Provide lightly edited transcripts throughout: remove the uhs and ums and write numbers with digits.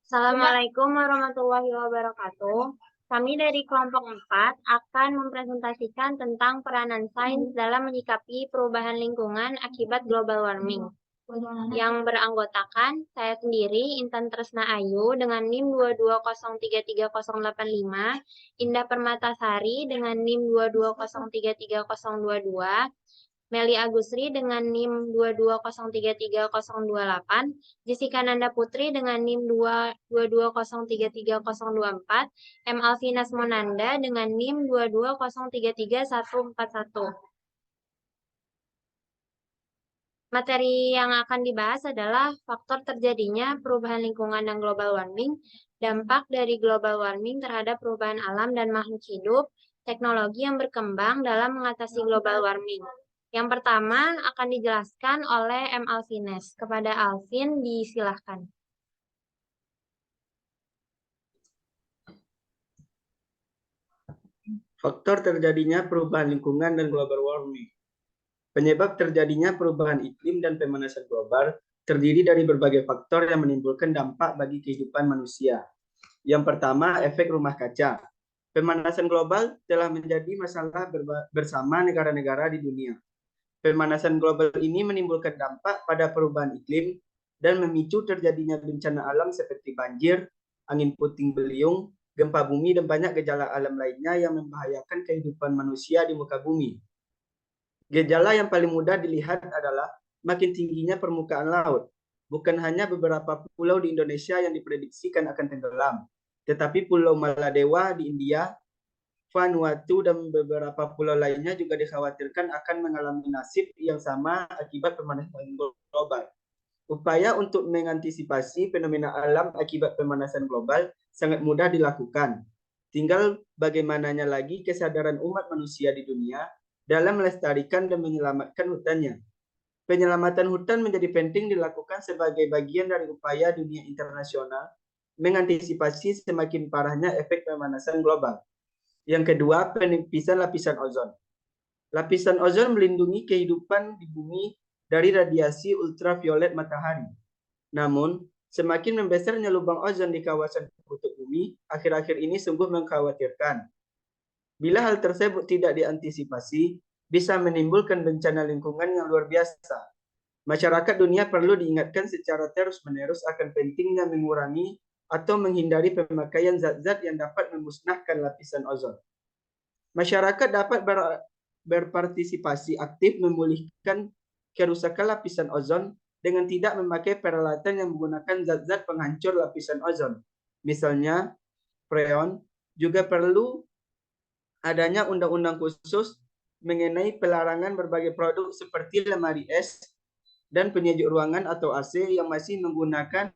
Assalamualaikum warahmatullahi wabarakatuh. Kami dari kelompok 4 akan mempresentasikan tentang peranan sains dalam menyikapi perubahan lingkungan akibat global warming. Yang beranggotakan saya sendiri, Intan Tresna Ayu dengan NIM 220338085, Indah Permatasari dengan NIM 220338022, Meli Agusri dengan NIM 220338028, Jessica Nanda Putri dengan NIM 220338024, M. Alvinas Monanda dengan NIM 220333141. Materi yang akan dibahas adalah faktor terjadinya perubahan lingkungan dan global warming, dampak dari global warming terhadap perubahan alam dan makhluk hidup, teknologi yang berkembang dalam mengatasi global warming. Yang pertama akan dijelaskan oleh M. Alvines. Kepada Alvin, disilahkan. Faktor terjadinya perubahan lingkungan dan global warming. Penyebab terjadinya perubahan iklim dan pemanasan global terdiri dari berbagai faktor yang menimbulkan dampak bagi kehidupan manusia. Yang pertama, efek rumah kaca. Pemanasan global telah menjadi masalah bersama negara-negara di dunia. Pemanasan global ini menimbulkan dampak pada perubahan iklim dan memicu terjadinya bencana alam seperti banjir, angin puting beliung, gempa bumi, dan banyak gejala alam lainnya yang membahayakan kehidupan manusia di muka bumi. Gejala yang paling mudah dilihat adalah makin tingginya permukaan laut. Bukan hanya beberapa pulau di Indonesia yang diprediksikan akan tenggelam, tetapi Pulau Maladewa di India, Vanuatu, dan beberapa pulau lainnya juga dikhawatirkan akan mengalami nasib yang sama akibat pemanasan global. Upaya untuk mengantisipasi fenomena alam akibat pemanasan global sangat mudah dilakukan. Tinggal bagaimananya lagi kesadaran umat manusia di dunia dalam melestarikan dan menyelamatkan hutannya. Penyelamatan hutan menjadi penting dilakukan sebagai bagian dari upaya dunia internasional mengantisipasi semakin parahnya efek pemanasan global. Yang kedua, penipisan lapisan ozon. Lapisan ozon melindungi kehidupan di bumi dari radiasi ultraviolet matahari. Namun, semakin membesarnya lubang ozon di kawasan kutub bumi, akhir-akhir ini sungguh mengkhawatirkan. Bila hal tersebut tidak diantisipasi, bisa menimbulkan bencana lingkungan yang luar biasa. Masyarakat dunia perlu diingatkan secara terus-menerus akan pentingnya mengurangi atau menghindari pemakaian zat-zat yang dapat memusnahkan lapisan ozon. Masyarakat dapat berpartisipasi aktif memulihkan kerusakan lapisan ozon dengan tidak memakai peralatan yang menggunakan zat-zat penghancur lapisan ozon. Misalnya, freon. Juga perlu adanya undang-undang khusus mengenai pelarangan berbagai produk seperti lemari es dan penyejuk ruangan atau AC yang masih menggunakan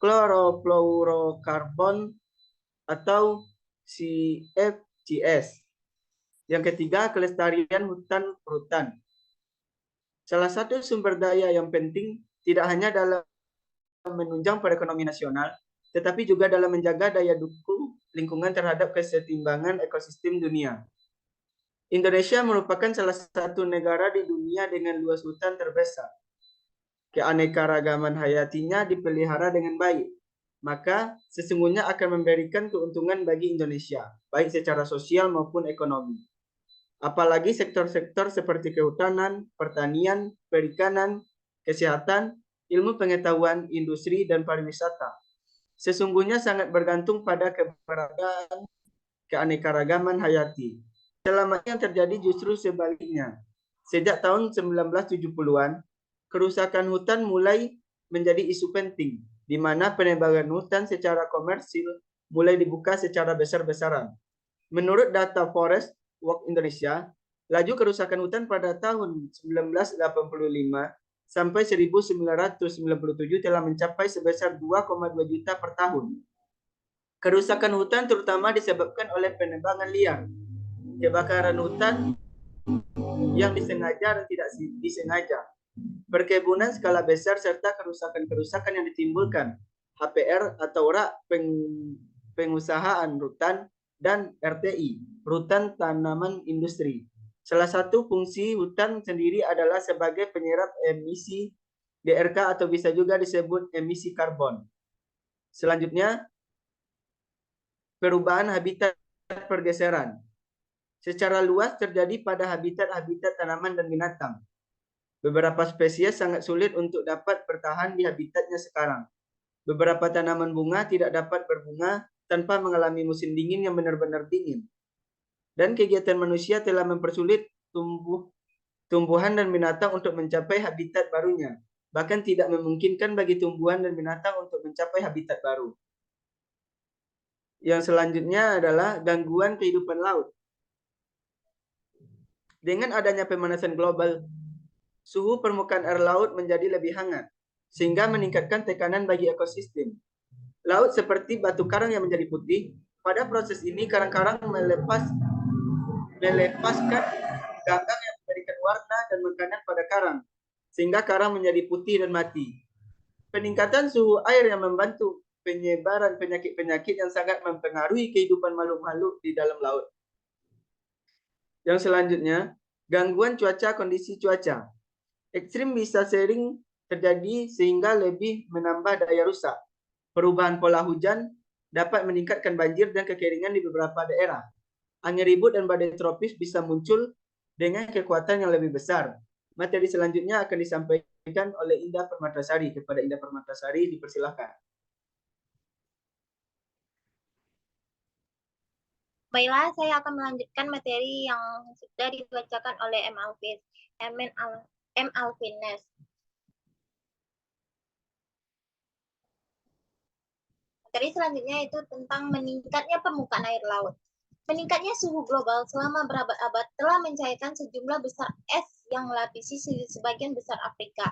klorofluorokarbon atau CFCs. Yang ketiga, kelestarian hutan-hutan. Salah satu sumber daya yang penting tidak hanya dalam menunjang perekonomian nasional, tetapi juga dalam menjaga daya dukung lingkungan terhadap keseimbangan ekosistem dunia. Indonesia merupakan salah satu negara di dunia dengan luas hutan terbesar. Keanekaragaman hayatinya dipelihara dengan baik, maka sesungguhnya akan memberikan keuntungan bagi Indonesia, baik secara sosial maupun ekonomi. Apalagi sektor-sektor seperti kehutanan, pertanian, perikanan, kesehatan, ilmu pengetahuan, industri, dan pariwisata. Sesungguhnya sangat bergantung pada keberadaan keanekaragaman hayati. Selama ini yang terjadi justru sebaliknya. Sejak tahun 1970-an, kerusakan hutan mulai menjadi isu penting, di mana penebangan hutan secara komersil mulai dibuka secara besar-besaran. Menurut data Forest Watch Indonesia, laju kerusakan hutan pada tahun 1985 sampai 1997 telah mencapai sebesar 2,2 juta per tahun. Kerusakan hutan terutama disebabkan oleh penebangan liar, kebakaran hutan yang disengaja dan tidak disengaja, perkebunan skala besar, serta kerusakan-kerusakan yang ditimbulkan HPR atau pengusahaan hutan dan RTI, rutan tanaman industri. Salah satu fungsi hutan sendiri adalah sebagai penyerap emisi GRK atau bisa juga disebut emisi karbon. Selanjutnya, perubahan habitat pergeseran. Secara luas terjadi pada habitat-habitat tanaman dan binatang. Beberapa spesies sangat sulit untuk dapat bertahan di habitatnya sekarang. Beberapa tanaman bunga tidak dapat berbunga tanpa mengalami musim dingin yang benar-benar dingin. Dan kegiatan manusia telah mempersulit tumbuhan dan binatang untuk mencapai habitat barunya. Bahkan tidak memungkinkan bagi tumbuhan dan binatang untuk mencapai habitat baru. Yang selanjutnya adalah gangguan kehidupan laut. Dengan adanya pemanasan global, suhu permukaan air laut menjadi lebih hangat, sehingga meningkatkan tekanan bagi ekosistem. Laut seperti batu karang yang menjadi putih, pada proses ini karang-karang melepaskan ganggang yang memberikan warna dan makanan pada karang, sehingga karang menjadi putih dan mati. Peningkatan suhu air yang membantu penyebaran penyakit-penyakit yang sangat mempengaruhi kehidupan makhluk-makhluk di dalam laut. Yang selanjutnya, gangguan cuaca, kondisi cuaca. Ekstrim bisa sering terjadi sehingga lebih menambah daya rusak. Perubahan pola hujan dapat meningkatkan banjir dan kekeringan di beberapa daerah. Angin ribut dan badai tropis bisa muncul dengan kekuatan yang lebih besar. Materi selanjutnya akan disampaikan oleh Indah Permatasari. Kepada Indah Permatasari, dipersilakan. Baiklah, saya akan melanjutkan materi yang sudah dibacakan oleh M. Alvines. Materi selanjutnya itu tentang meningkatnya permukaan air laut. Meningkatnya suhu global selama berabad-abad telah mencairkan sejumlah besar es yang melapisi sebagian besar Afrika.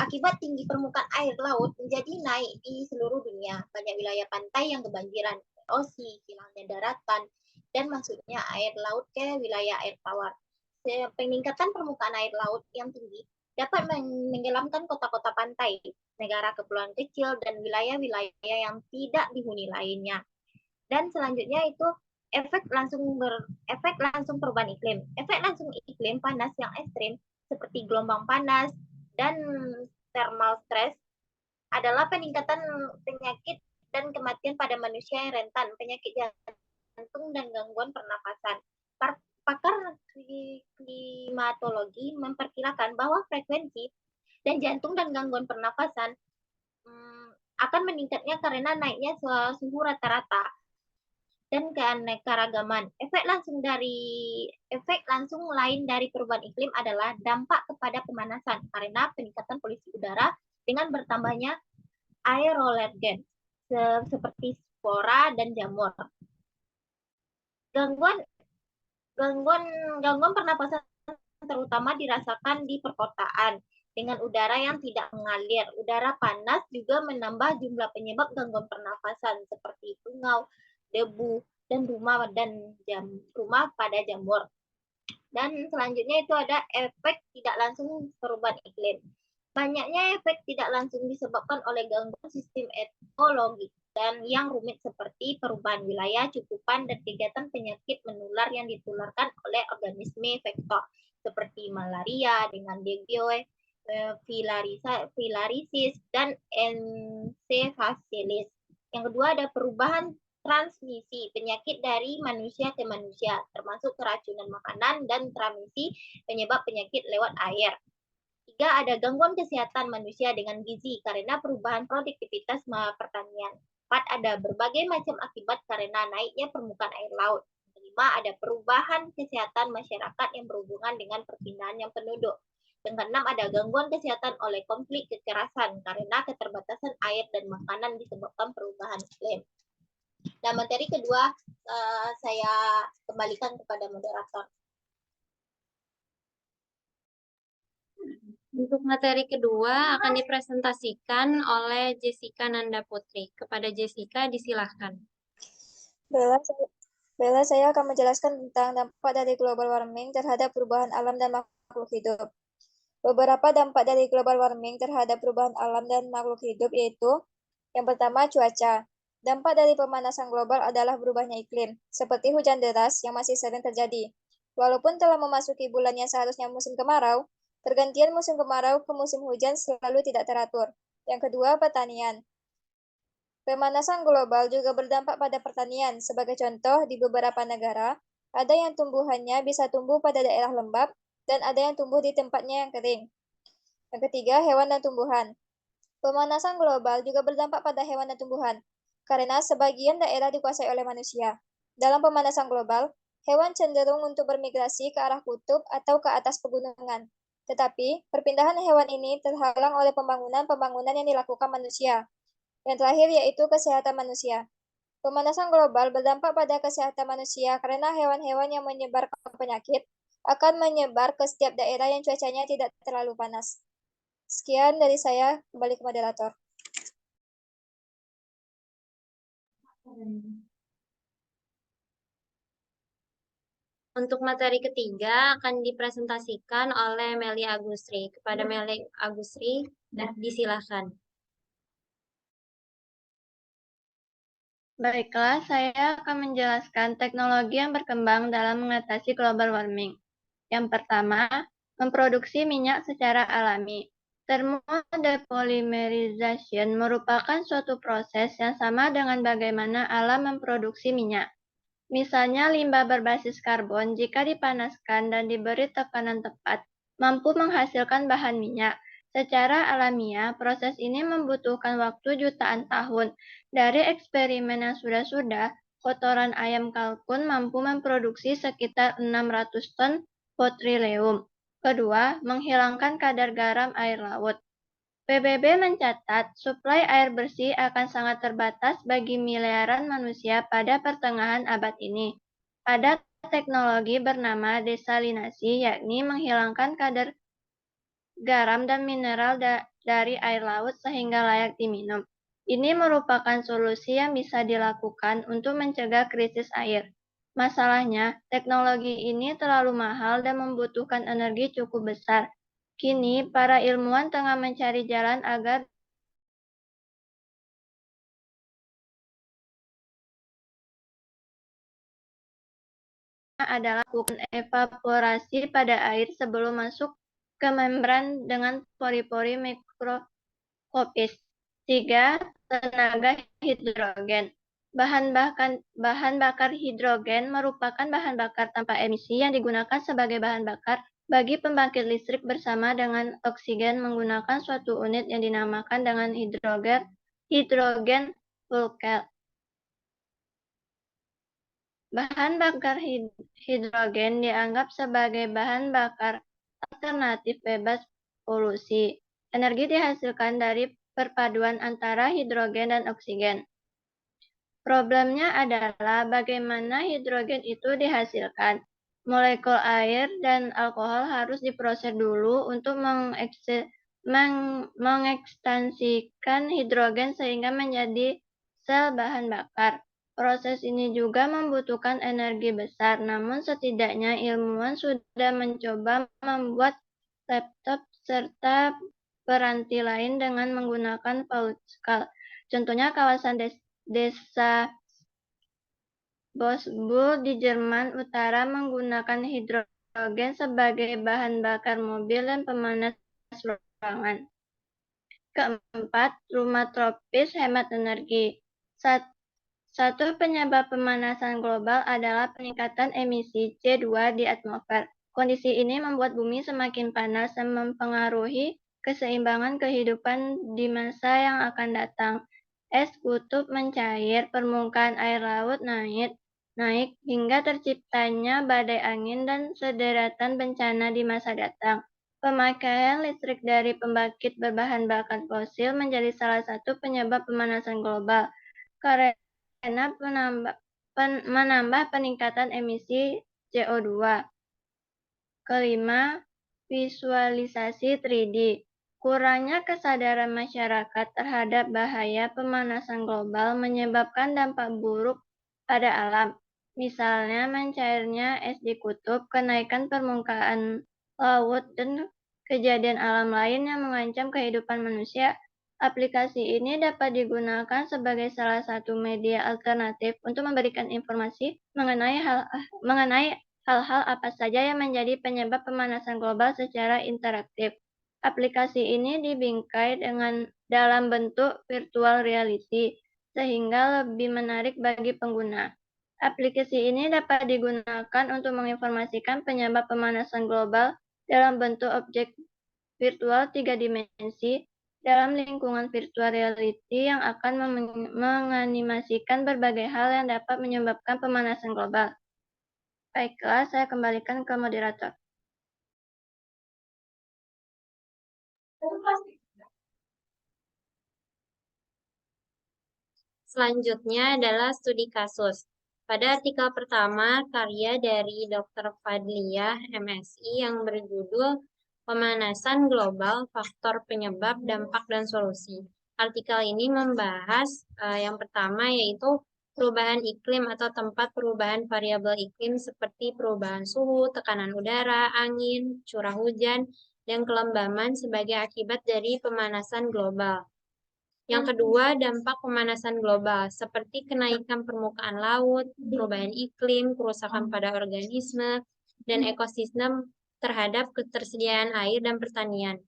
Akibat tinggi permukaan air laut menjadi naik di seluruh dunia. Banyak wilayah pantai yang kebanjiran, erosi, hilangnya daratan, dan masuknya air laut ke wilayah air tawar. Peningkatan permukaan air laut yang tinggi dapat menenggelamkan kota-kota pantai, negara kepulauan kecil, dan wilayah-wilayah yang tidak dihuni lainnya. Dan selanjutnya itu efek langsung perubahan iklim. Efek langsung iklim panas yang ekstrim seperti gelombang panas dan thermal stress adalah peningkatan penyakit dan kematian pada manusia yang rentan penyakit jantung dan gangguan pernapasan. Pakar klimatologi memperkirakan bahwa frekuensi dan jantung dan gangguan pernapasan akan meningkatnya karena naiknya suhu rata-rata dan keanekaragaman. Efek langsung lain dari perubahan iklim adalah dampak kepada pemanasan karena peningkatan polusi udara dengan bertambahnya aerolergen seperti spora dan jamur. Gangguan pernapasan terutama dirasakan di perkotaan dengan udara yang tidak mengalir. Udara panas juga menambah jumlah penyebab gangguan pernapasan seperti tungau, debu, dan rumah pada jamur. Dan selanjutnya itu ada efek tidak langsung perubahan iklim. Banyaknya efek tidak langsung disebabkan oleh gangguan sistem ekologi dan yang rumit seperti perubahan wilayah, cukupan, dan kegiatan penyakit menular yang ditularkan oleh organisme vektor seperti malaria dengan dengue, filariasis, dan encephalitis. Yang kedua ada perubahan transmisi penyakit dari manusia ke manusia, termasuk keracunan makanan dan transmisi penyebab penyakit lewat air. 3. Ada gangguan kesehatan manusia dengan gizi karena perubahan produktivitas pertanian. 4. Ada berbagai macam akibat karena naiknya permukaan air laut. 5. Ada perubahan kesehatan masyarakat yang berhubungan dengan perpindahan yang penduduk. Yang keenam ada gangguan kesehatan oleh konflik kekerasan karena keterbatasan air dan makanan disebabkan perubahan iklim. Nah, materi kedua saya kembalikan kepada moderator. Untuk materi kedua akan dipresentasikan oleh Jessica Nanda Putri. Kepada Jessica, disilahkan. Bella, saya akan menjelaskan tentang dampak dari global warming terhadap perubahan alam dan makhluk hidup. Beberapa dampak dari global warming terhadap perubahan alam dan makhluk hidup yaitu yang pertama, cuaca. Dampak dari pemanasan global adalah berubahnya iklim, seperti hujan deras yang masih sering terjadi. Walaupun telah memasuki bulan yang seharusnya musim kemarau, Pergantian musim kemarau ke musim hujan selalu tidak teratur. Yang kedua, pertanian. Pemanasan global juga berdampak pada pertanian. Sebagai contoh, di beberapa negara, ada yang tumbuhannya bisa tumbuh pada daerah lembab, dan ada yang tumbuh di tempatnya yang kering. Yang ketiga, hewan dan tumbuhan. Pemanasan global juga berdampak pada hewan dan tumbuhan, karena sebagian daerah dikuasai oleh manusia. Dalam pemanasan global, hewan cenderung untuk bermigrasi ke arah kutub atau ke atas pegunungan. Tetapi, perpindahan hewan ini terhalang oleh pembangunan-pembangunan yang dilakukan manusia. Yang terakhir yaitu kesehatan manusia. Pemanasan global berdampak pada kesehatan manusia karena hewan-hewan yang menyebarkan penyakit akan menyebar ke setiap daerah yang cuacanya tidak terlalu panas. Sekian dari saya, kembali ke moderator. Untuk materi ketiga akan dipresentasikan oleh Meli Agusri. Kepada Meli Agusri, disilakan. Baiklah, saya akan menjelaskan teknologi yang berkembang dalam mengatasi global warming. Yang pertama, memproduksi minyak secara alami. Thermodepolymerization merupakan suatu proses yang sama dengan bagaimana alam memproduksi minyak. Misalnya limbah berbasis karbon jika dipanaskan dan diberi tekanan tepat, mampu menghasilkan bahan minyak. Secara alamiah, proses ini membutuhkan waktu jutaan tahun. Dari eksperimen yang sudah-sudah, kotoran ayam kalkun mampu memproduksi sekitar 600 ton botulinum. Kedua, menghilangkan kadar garam air laut. PBB mencatat suplai air bersih akan sangat terbatas bagi miliaran manusia pada pertengahan abad ini. Ada teknologi bernama desalinasi, yakni menghilangkan kadar garam dan mineral dari air laut sehingga layak diminum. Ini merupakan solusi yang bisa dilakukan untuk mencegah krisis air. Masalahnya, teknologi ini terlalu mahal dan membutuhkan energi cukup besar. Kini, para ilmuwan tengah mencari jalan agar adalah lakukan evaporasi pada air sebelum masuk ke membran dengan pori-pori mikroskopis. 3. Tenaga hidrogen. Bahan bakar hidrogen merupakan bahan bakar tanpa emisi yang digunakan sebagai bahan bakar bagi pembangkit listrik bersama dengan oksigen menggunakan suatu unit yang dinamakan dengan hidrogen fuel cell. Bahan bakar hidrogen dianggap sebagai bahan bakar alternatif bebas polusi. Energi dihasilkan dari perpaduan antara hidrogen dan oksigen. Problemnya adalah bagaimana hidrogen itu dihasilkan. Molekul air dan alkohol harus diproses dulu untuk mengekstensikan hidrogen sehingga menjadi sel bahan bakar. Proses ini juga membutuhkan energi besar, namun setidaknya ilmuwan sudah mencoba membuat laptop serta peranti lain dengan menggunakan Pauskal. Contohnya kawasan desa Bosburg di Jerman Utara menggunakan hidrogen sebagai bahan bakar mobil dan pemanas ruangan. Keempat, rumah tropis hemat energi. Satu penyebab pemanasan global adalah peningkatan emisi CO2 di atmosfer. Kondisi ini membuat bumi semakin panas dan mempengaruhi keseimbangan kehidupan di masa yang akan datang. Es kutub mencair, permukaan air laut naik hingga terciptanya badai angin dan sederetan bencana di masa datang. Pemakaian listrik dari pembangkit berbahan bakar fosil menjadi salah satu penyebab pemanasan global. Karena menambah peningkatan emisi CO2. Kelima, visualisasi 3D. Kurangnya kesadaran masyarakat terhadap bahaya pemanasan global menyebabkan dampak buruk pada alam. Misalnya mencairnya es di kutub, kenaikan permukaan laut, dan kejadian alam lain yang mengancam kehidupan manusia. Aplikasi ini dapat digunakan sebagai salah satu media alternatif untuk memberikan informasi mengenai hal-hal apa saja yang menjadi penyebab pemanasan global secara interaktif. Aplikasi ini dibingkai dalam bentuk virtual reality, sehingga lebih menarik bagi pengguna. Aplikasi ini dapat digunakan untuk menginformasikan penyebab pemanasan global dalam bentuk objek virtual 3 dimensi dalam lingkungan virtual reality yang akan menganimasikan berbagai hal yang dapat menyebabkan pemanasan global. Baiklah, saya kembalikan ke moderator. Selanjutnya adalah studi kasus. Pada artikel pertama, karya dari Dr. Fadliyah, MSI, yang berjudul Pemanasan Global, Faktor Penyebab, Dampak, dan Solusi. Artikel ini membahas yang pertama yaitu perubahan iklim atau tempat perubahan variabel iklim seperti perubahan suhu, tekanan udara, angin, curah hujan, dan kelembaman sebagai akibat dari pemanasan global. Yang kedua, dampak pemanasan global, seperti kenaikan permukaan laut, perubahan iklim, kerusakan pada organisme, dan ekosistem terhadap ketersediaan air dan pertanian.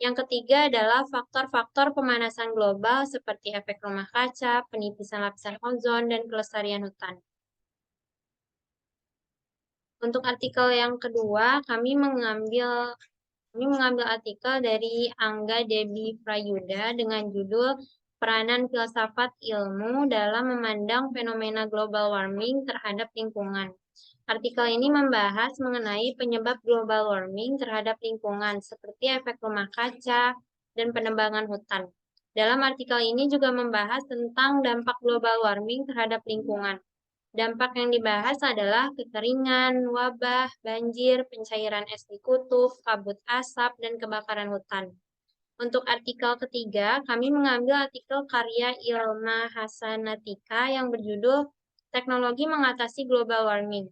Yang ketiga adalah faktor-faktor pemanasan global seperti efek rumah kaca, penipisan lapisan ozon, dan kelestarian hutan. Untuk artikel yang kedua, kami mengambil artikel dari Angga Debi Prayuda dengan judul Peranan Filsafat Ilmu dalam Memandang Fenomena Global Warming Terhadap Lingkungan. Artikel ini membahas mengenai penyebab global warming terhadap lingkungan, seperti efek rumah kaca dan penebangan hutan. Dalam artikel ini juga membahas tentang dampak global warming terhadap lingkungan. Dampak yang dibahas adalah kekeringan, wabah, banjir, pencairan es di kutub, kabut asap, dan kebakaran hutan. Untuk artikel ketiga, kami mengambil artikel karya Ilma Hasanatika yang berjudul Teknologi Mengatasi Global Warming.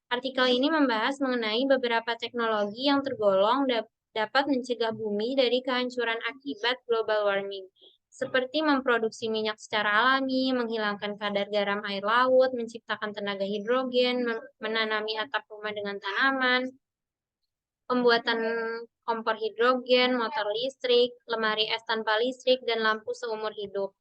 Artikel ini membahas mengenai beberapa teknologi yang tergolong dapat mencegah bumi dari kehancuran akibat global warming, seperti memproduksi minyak secara alami, menghilangkan kadar garam air laut, menciptakan tenaga hidrogen, menanami atap rumah dengan tanaman, pembuatan kompor hidrogen, motor listrik, lemari es tanpa listrik, dan lampu seumur hidup.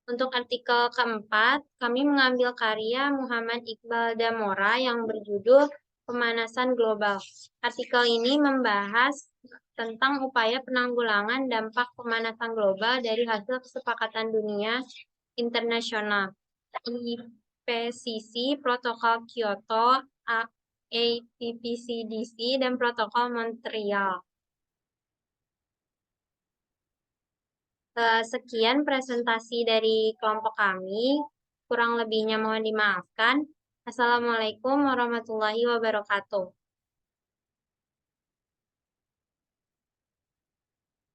Untuk artikel keempat, kami mengambil karya Muhammad Iqbal Damora yang berjudul Pemanasan Global. Artikel ini membahas tentang upaya penanggulangan dampak pemanasan global dari hasil kesepakatan dunia internasional, IPCC, Protokol Kyoto, APPCDC, dan Protokol Montreal. Sekian presentasi dari kelompok kami. Kurang lebihnya mohon dimaafkan. Assalamualaikum warahmatullahi wabarakatuh.